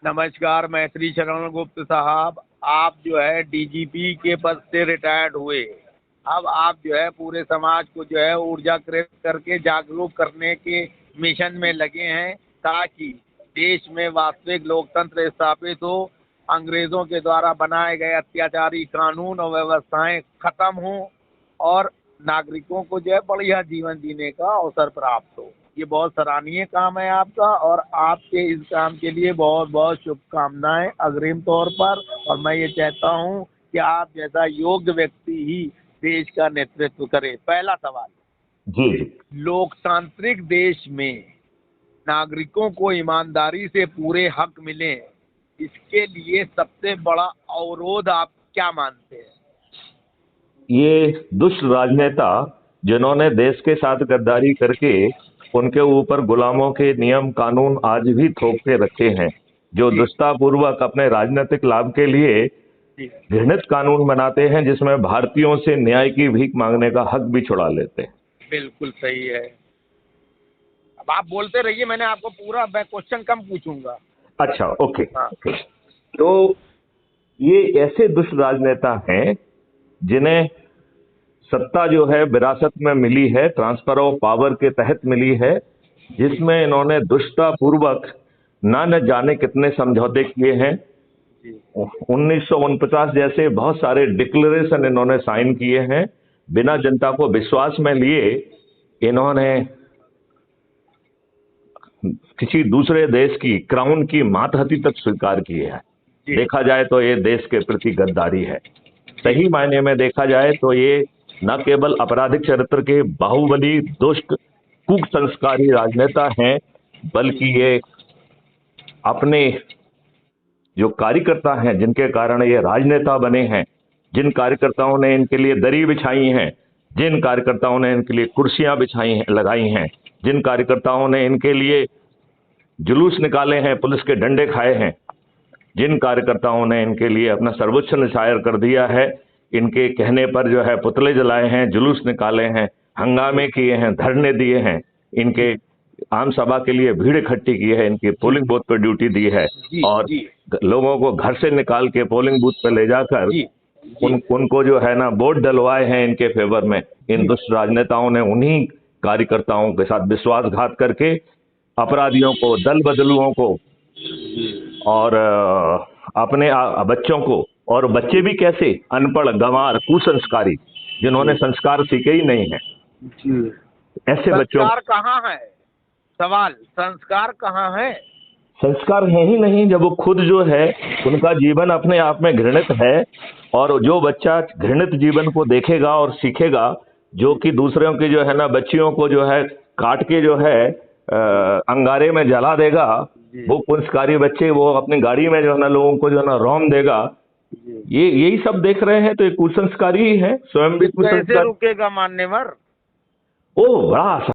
नमस्कार, मैं श्री शरण गुप्त साहब। आप जो है डीजीपी के पद से रिटायर्ड हुए। अब आप जो है पूरे समाज को जो है ऊर्जाकृत करके जागरूक करने के मिशन में लगे हैं, ताकि देश में वास्तविक लोकतंत्र स्थापित हो, अंग्रेजों के द्वारा बनाए गए अत्याचारी कानून और व्यवस्थाएं खत्म हों और नागरिकों को जो है बढ़िया जीवन जीने का अवसर प्राप्त हो। ये बहुत सराहनीय काम है आपका, और आपके इस काम के लिए बहुत बहुत शुभकामनाएं अग्रिम तौर पर। और मैं ये चाहता हूँ कि आप जैसा योग्य व्यक्ति ही देश का नेतृत्व करे। पहला सवाल, जी जी। लोकतांत्रिक देश में नागरिकों को ईमानदारी से पूरे हक मिले, इसके लिए सबसे बड़ा अवरोध आप क्या मानते हैं? ये दुष्ट राजनेता जिन्होंने देश के साथ गद्दारी करके उनके ऊपर गुलामों के नियम कानून आज भी थोप के रखे हैं, जो दुष्टतापूर्वक अपने राजनीतिक लाभ के लिए घृणित कानून बनाते हैं, जिसमें भारतीयों से न्याय की भीख मांगने का हक भी छुड़ा लेते हैं। बिल्कुल सही है। अब आप बोलते रहिए, मैंने आपको पूरा मैं क्वेश्चन कम पूछूंगा। अच्छा, ओके। हाँ। तो ये ऐसे दुष्ट राजनेता हैं जिन्हें सत्ता जो है विरासत में मिली है, ट्रांसफर ऑफ पावर के तहत मिली है, जिसमें इन्होंने दुष्टतापूर्वक न जाने कितने समझौते किए हैं। 1949 जैसे बहुत सारे डिक्लेरेशन इन्होंने साइन किए हैं। बिना जनता को विश्वास में लिए इन्होंने किसी दूसरे देश की क्राउन की मातहती तक स्वीकार की है। देखा जाए तो ये देश के प्रति गद्दारी है। सही मायने में देखा जाए तो ये न केवल आपराधिक चरित्र के बाहुबली दुष्ट कुसंस्कारी राजनेता हैं, बल्कि ये अपने जो कार्यकर्ता हैं, जिनके कारण ये राजनेता बने हैं, जिन कार्यकर्ताओं ने इनके लिए दरी बिछाई हैं, जिन कार्यकर्ताओं ने इनके लिए कुर्सियां बिछाई हैं, लगाई हैं, जिन कार्यकर्ताओं ने इनके लिए जुलूस निकाले हैं, पुलिस के डंडे खाए हैं, जिन कार्यकर्ताओं ने इनके लिए अपना सर्वोच्च निछावर कर दिया है, इनके कहने पर जो है पुतले जलाए हैं, जुलूस निकाले हैं, हंगामे किए हैं, धरने दिए हैं, इनके आम सभा के लिए भीड़ इकट्ठी की है, इनकी पोलिंग बूथ पर ड्यूटी दी है, और लोगों को घर से निकाल के पोलिंग बूथ पर ले जाकर उनको जो है ना वोट डलवाए हैं इनके फेवर में। इन दुष्ट राजनेताओं ने उन्हीं कार्यकर्ताओं के साथ विश्वासघात करके अपराधियों को, दल बदलुओं को और अपने बच्चों को, और बच्चे भी कैसे अनपढ़, गंवार, कुसंस्कारी, जिन्होंने संस्कार सीखे ही नहीं है, ऐसे बच्चों। संस्कार कहाँ है? सवाल, संस्कार कहाँ है? संस्कार है ही नहीं जब वो खुद जो है उनका जीवन अपने आप में घृणित है। और जो बच्चा घृणित जीवन को देखेगा और सीखेगा, जो कि दूसरों की जो है ना बच्चियों को जो है काट के जो है अंगारे में जला देगा, वो कुसंस्कारी बच्चे वो अपनी गाड़ी में जो है ना लोगों को जो है ना रौंद देगा, ये यही सब देख रहे हैं, तो ये कुसंस्कारी ही है, स्वयं भी कुसंस्कारी। कैसे रुकेगा मान्यवर? ओ बड़ा